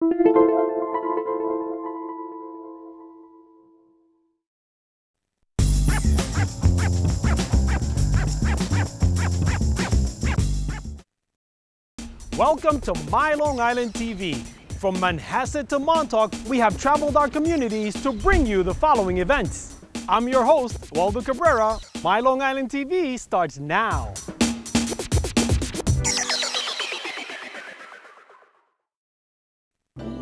Welcome to My Long Island TV. From Manhasset to Montauk, we have traveled our communities to bring you the following events. I'm your host, Waldo Cabrera. My Long Island TV starts now.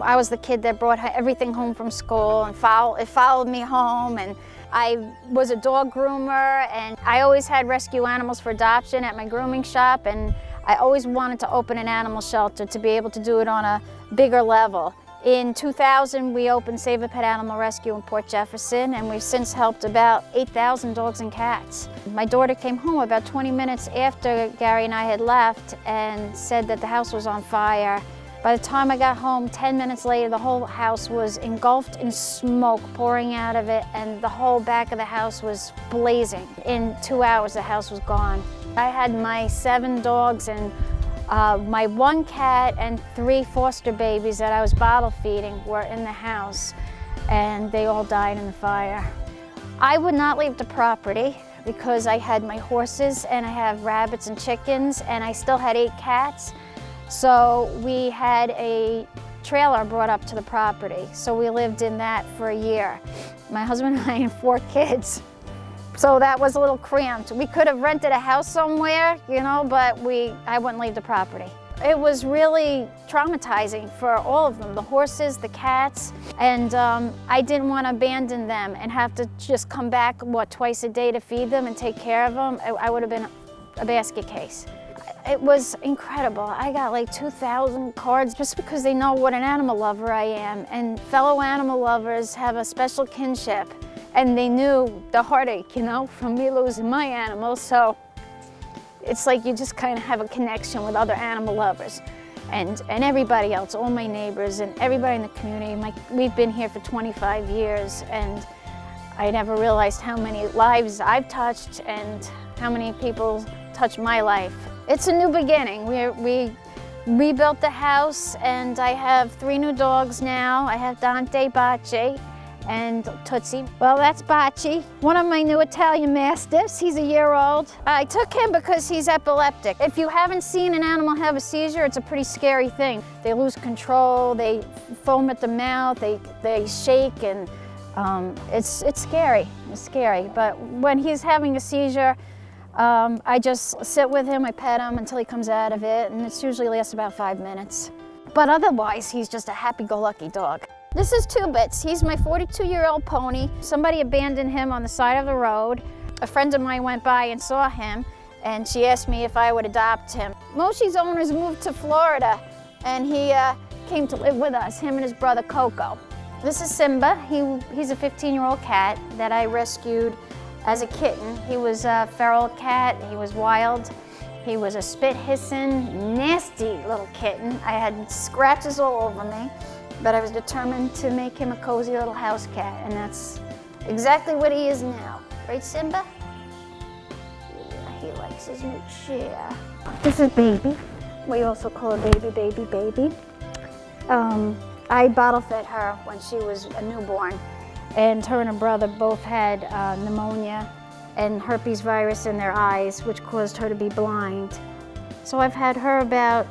I was the kid that brought everything home from school, and it followed me home, and I was a dog groomer, and I always had rescue animals for adoption at my grooming shop, and I always wanted to open an animal shelter to be able to do it on a bigger level. In 2000, we opened Save a Pet Animal Rescue in Port Jefferson, and we've since helped about 8,000 dogs and cats. My daughter came home about 20 minutes after Gary and I had left and said that the house was on fire. By the time I got home, 10 minutes later, the whole house was engulfed in smoke pouring out of it, and the whole back of the house was blazing. In 2 hours, the house was gone. I had my 7 dogs and my 1 cat and 3 foster babies that I was bottle feeding were in the house, and they all died in the fire. I would not leave the property because I had my horses, and I have rabbits and chickens, and I still had 8 cats. So we had a trailer brought up to the property. So we lived in that for a year. My husband and I and 4 kids. So that was a little cramped. We could have rented a house somewhere, you know, but I wouldn't leave the property. It was really traumatizing for all of them, the horses, the cats, and I didn't want to abandon them and have to just come back, twice a day to feed them and take care of them. I would have been a basket case. It was incredible. I got like 2,000 cards just because they know what an animal lover I am, and fellow animal lovers have a special kinship, and they knew the heartache, you know, from me losing my animals. So it's like you just kind of have a connection with other animal lovers and everybody else, all my neighbors and everybody in the community. We've been here for 25 years, and I never realized how many lives I've touched and how many people touched my life. It's a new beginning. We rebuilt the house, and I have 3 new dogs now. I have Dante, Bacci, and Tootsie. Well, that's Bacci, one of my new Italian Mastiffs. He's a year old. I took him because he's epileptic. If you haven't seen an animal have a seizure, it's a pretty scary thing. They lose control, they foam at the mouth, they shake, and it's scary. It's scary. But when he's having a seizure, I just sit with him, I pet him until he comes out of it, and it usually lasts about 5 minutes. But otherwise, he's just a happy-go-lucky dog. This is Two Bits. He's my 42-year-old pony. Somebody abandoned him on the side of the road. A friend of mine went by and saw him, and she asked me if I would adopt him. Moshi's owners moved to Florida, and he came to live with us, him and his brother Coco. This is Simba. He's a 15-year-old cat that I rescued as a kitten. He was a feral cat, he was wild. He was a spit-hissing, nasty little kitten. I had scratches all over me, but I was determined to make him a cozy little house cat, and that's exactly what he is now. Right, Simba? Yeah, he likes his new chair. This is Baby. We also call her Baby. I bottle fed her when she was a newborn. And her and her brother both had pneumonia and herpes virus in their eyes, which caused her to be blind. So I've had her about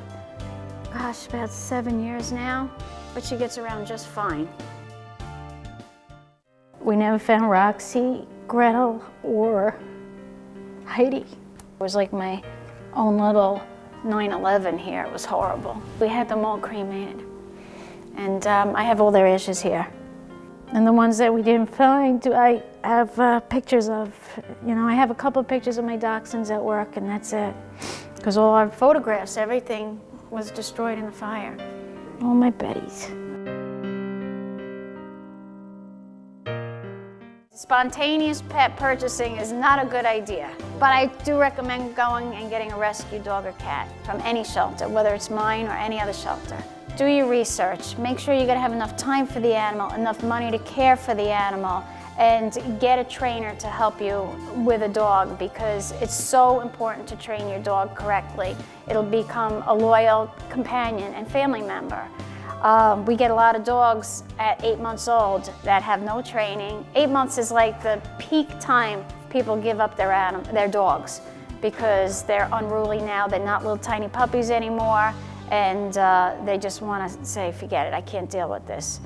7 years now, but she gets around just fine. We never found Roxy, Gretel, or Heidi. It was like my own little 9/11 here. It was horrible. We had them all cremated. And I have all their ashes here. And the ones that we didn't find, I have pictures of. You know, I have a couple of pictures of my dachshunds at work, and that's it. Because all our photographs, everything was destroyed in the fire. All my Bettys. Spontaneous pet purchasing is not a good idea, but I do recommend going and getting a rescue dog or cat from any shelter, whether it's mine or any other shelter. Do your research. Make sure you're going to have enough time for the animal, enough money to care for the animal, and get a trainer to help you with a dog, because it's so important to train your dog correctly. It'll become a loyal companion and family member. We get a lot of dogs at 8 months old that have no training. 8 months is like the peak time people give up their dogs, because they're unruly now. They're not little tiny puppies anymore, and they just want to say, forget it, I can't deal with this.